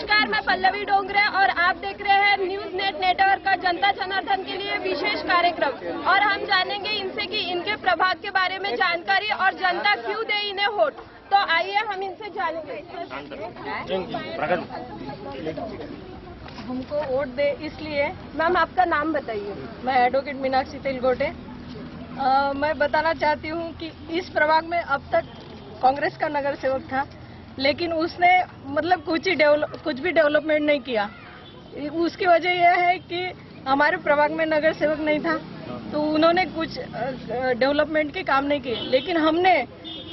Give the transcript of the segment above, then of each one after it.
नमस्कार, मैं पल्लवी डोंगरे और आप देख रहे हैं न्यूज नेट नेटवर्क का जनता जनार्दन के लिए विशेष कार्यक्रम। और हम जानेंगे इनसे कि इनके प्रभाग के बारे में जानकारी और जनता क्यों दे इन्हें वोट। तो आइए हम इनसे जानेंगे। हमको वोट दे इसलिए। मैम, आपका नाम बताइए। मैं एडवोकेट मीनाक्षी तेलगोटे। मैं बताना चाहती हूँ कि इस प्रभाग में अब तक कांग्रेस का नगर सेवक था, लेकिन उसने मतलब कुछ भी डेवलपमेंट नहीं किया। उसकी वजह यह है कि हमारे प्रभाग में नगर सेवक नहीं था, तो उन्होंने कुछ डेवलपमेंट के काम नहीं किए। लेकिन हमने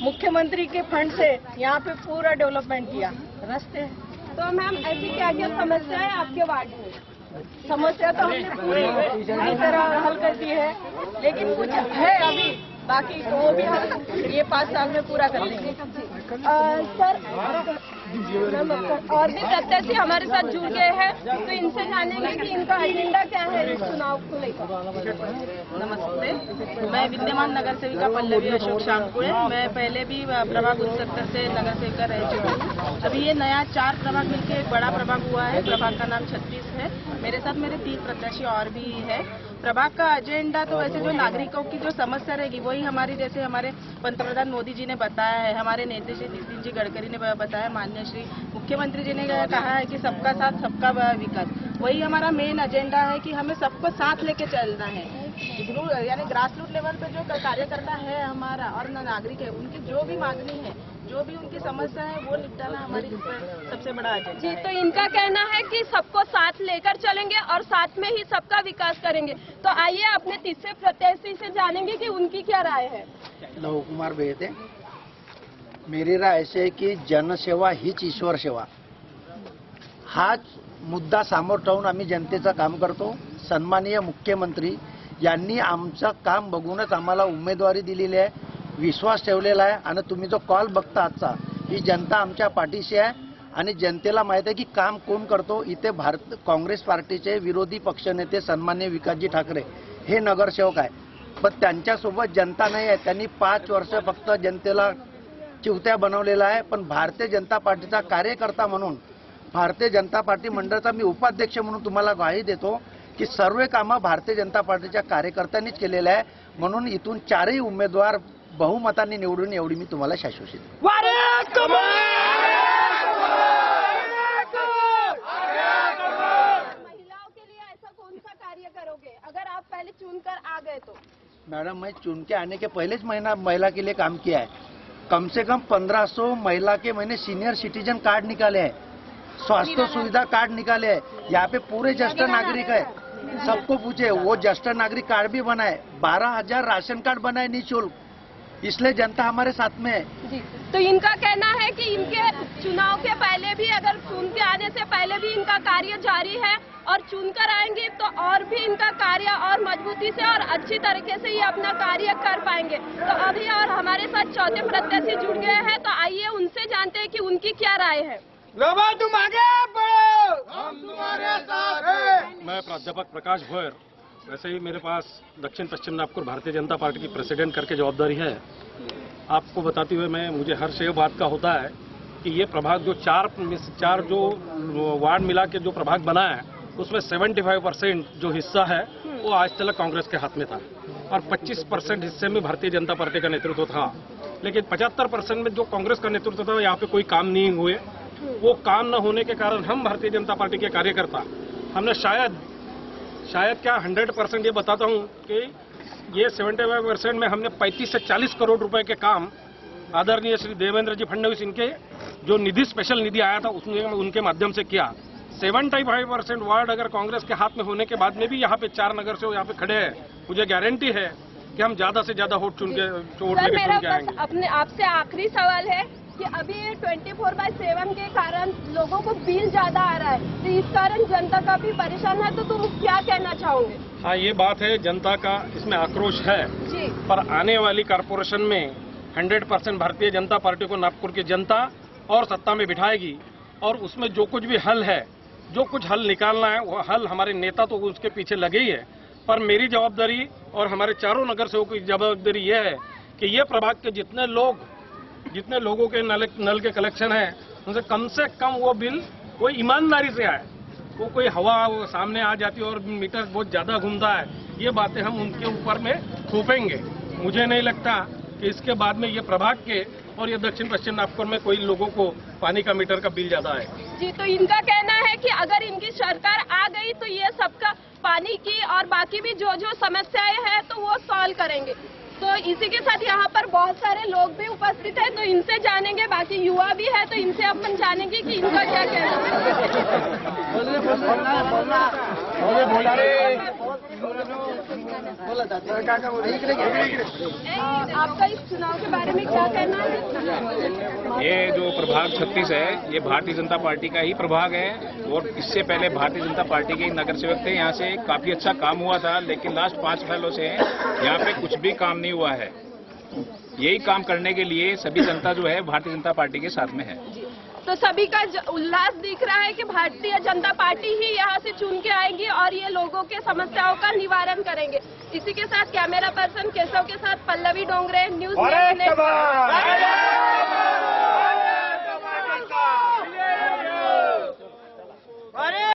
मुख्यमंत्री के फंड से यहाँ पे पूरा डेवलपमेंट किया, रास्ते। तो मैम, ऐसी क्या क्या समस्या है आपके वार्ड में? समस्या तो हमने पूरी तरह हल कर दी है, लेकिन कुछ है अभी बाकी, तो वो भी हम ये 5 साल में पूरा कर लेंगे। सर, मैम और भी प्रत्याशी हमारे साथ जुड़ गए हैं, तो इनसे जानेंगे कि इनका एजेंडा क्या है इस चुनाव को लेकर। नमस्ते, मैं विद्यमान नगर सेविका पल्लवी अशोक शामकुड़े। मैं पहले भी प्रभाग 69 से नगर सेविका रह चुकी हूँ। अभी ये नया 4 प्रभाग मिलकर एक बड़ा प्रभाग हुआ है। प्रभाग का नाम 36 है। मेरे साथ मेरे 3 प्रत्याशी और भी है। प्रभाग का एजेंडा तो वैसे जो नागरिकों की जो समस्या रहेगी वही हमारी, जैसे हमारे पंतप्रधान मोदी जी ने बताया है, हमारे नेता श्री नितिन जी गडकरी ने बताया, माननीय श्री मुख्यमंत्री जी ने कहा है कि सबका साथ सबका विकास, वही हमारा मेन एजेंडा है कि हमें सबको साथ लेके चलना है। यानी ग्रास रूट लेवल पे जो कार्यकर्ता है हमारा और नागरिक है, उनकी जो भी मांगनी है, जो भी उनकी समस्या है, वो निपटाना हमारी सबसे बड़ा एजेंडा जी। तो इनका कहना है कि सबको साथ लेकर चलेंगे और साथ में ही सबका विकास करेंगे। तो आइए अपने तीसरे प्रत्याशी से जानेंगे कि उनकी क्या राय है। लहू कुमार बेहते। मेरी राय अशी आहे की जनसेवा हीच ईश्वर सेवा, हाच मुद्दा समोर ठेवून आम्ही जनतेचं काम करतो। सन्माननीय मुख्यमंत्री यांनी आमचं काम बघूनच आम्हाला उमेदवारी दिलेली आहे, विश्वास ठेवलेला आहे। आणि तुम्ही जो कॉल बघता आजचा, ही जनता आमच्या पाठीशी आहे आणि जनतेला माहित आहे की काम कोण करतो। इथे भारत काँग्रेस पार्टीचे विरोधी पक्षनेते सन्माननीय विकासजी ठाकरे हे नगरसेवक आहे, पण त्यांच्यासोबत जनता नाही आहे। त्यांनी 5 वर्ष फक्त जनतेला चिवत्या बनवलेला आहे। पण भारतीय जनता पार्टीचा कार्यकर्ता म्हणून, भारतीय जनता पार्टी मंडळाचा मी उपाध्यक्ष म्हणून तुम्हाला ग्वाही देतो की सर्व कामं भारतीय जनता पार्टीच्या कार्यकर्त्यांनीच केलेले आहे। म्हणून इथून 4ही उमेदवार बहुमतांनी निवडून, एवढी मी तुम्हाला शाश्वती देतो। महिलाओं के लिए ऐसा कौन सा कार्य करोगे अगर आप पहले चुनकर आ गए तो? मैडम, मैं चुन के आने के पहले महिला के लिए काम किया है। कम से कम 1500 महिला के मैंने सीनियर सिटीजन कार्ड निकाले हैं, स्वास्थ्य सुविधा कार्ड निकाले हैं। यहाँ पे पूरे ज्येष्ठ नागरिक है, सबको पूछे, वो ज्येष्ठ नागरिक कार्ड भी बनाए, 12,000 राशन कार्ड बनाए निःशुल्क, इसलिए जनता हमारे साथ में है। जी। तो इनका कहना है कि इनके चुनाव के पहले भी, अगर चुन के आने से पहले भी इनका कार्य जारी है और चुनकर आएंगे तो और भी इनका कार्य और मजबूती से और अच्छी तरीके से ये अपना कार्य कर पाएंगे। तो अभी और हमारे साथ चौथे प्रत्याशी जुड़ गए हैं, तो आइए उनसे जानते हैं कि उनकी क्या राय है। तुम आगे बढ़ो, हम तुम्हारे साथ हैं। मैं प्राध्यापक प्रकाश भोयर। वैसे ही मेरे पास दक्षिण पश्चिम नागपुर भारतीय जनता पार्टी की प्रेसिडेंट करके जवाबदारी है। आपको बताते हुए मुझे हर्ष ये बात का होता है कि ये प्रभाग जो 4 जो वार्ड मिला के जो प्रभाग बना है, उसमें 75% जो हिस्सा है वो आज तक कांग्रेस के हाथ में था और 25% हिस्से में भारतीय जनता पार्टी का नेतृत्व था। लेकिन 75% में जो कांग्रेस का नेतृत्व था, यहाँ पे कोई काम नहीं हुए। वो काम न होने के कारण हम भारतीय जनता पार्टी के कार्यकर्ता, हमने शायद क्या 100% ये बताता हूँ कि ये 75% में हमने 35 से 40 करोड़ रुपए के काम आदरणीय श्री देवेंद्र जी फडणवीस इनके जो निधि, स्पेशल निधि आया था, उसमें उनके माध्यम से किया। 75% वार्ड अगर कांग्रेस के हाथ में होने के बाद में भी यहाँ पे 4 नगर से यहाँ पे खड़े हैं, मुझे गारंटी है कि हम ज्यादा से ज्यादा वोट चुन के आएंगे। अपने आपसे आखिरी सवाल है कि अभी 24/7 के कारण लोगों को बिल ज्यादा आ रहा है, तो इस कारण जनता काफी परेशान है, तो तुम क्या कहना चाहोगे? हाँ, ये बात है, जनता का इसमें आक्रोश है जी। पर आने वाली कारपोरेशन में 100% भारतीय जनता पार्टी को नागपुर की जनता और सत्ता में बिठाएगी और उसमें जो कुछ भी हल है, जो कुछ हल निकालना है, वो हल हमारे नेता तो उसके पीछे लगे ही है। पर मेरी जवाबदारी और हमारे चारों नगर सेवकों की जवाबदारी ये है कि ये प्रभाग के जितने लोगों के नल के कलेक्शन है, उनसे कम वो बिल कोई ईमानदारी से आए। वो कोई हवा वो सामने आ जाती है और मीटर बहुत ज्यादा घूमता है, ये बातें हम उनके ऊपर में थोपेंगे। मुझे नहीं लगता कि इसके बाद में ये प्रभाग के और ये दक्षिण पश्चिम नागपुर में कोई लोगों को पानी का मीटर का बिल ज्यादा है। जी, तो इनका कहना है कि अगर इनकी सरकार आ गई तो ये सबका पानी की और बाकी भी जो जो समस्याएं हैं तो वो सॉल्व करेंगे। तो इसी के साथ यहाँ पर बहुत सारे लोग भी उपस्थित हैं, तो इनसे जानेंगे, बाकी युवा भी है तो इनसे अपन जानेंगे कि इनका क्या कहना है। आपका इस चुनाव के बारे में क्या कहना है? ये जो प्रभाग 36 है, ये भारतीय जनता पार्टी का ही प्रभाग है और इससे पहले भारतीय जनता पार्टी के नगर सेवक थे। यहाँ से काफी अच्छा काम हुआ था, लेकिन लास्ट 5 सालों से यहाँ पे कुछ भी काम नहीं हुआ है। यही काम करने के लिए सभी जनता जो है भारतीय जनता पार्टी के साथ में है। तो सभी का उल्लास दिख रहा है कि भारतीय जनता पार्टी ही यहाँ से चुन के आएगी और ये लोगों के समस्याओं का निवारण करेंगे। इसी के साथ कैमरा पर्सन केशव के साथ पल्लवी डोंगरे, न्यूज़।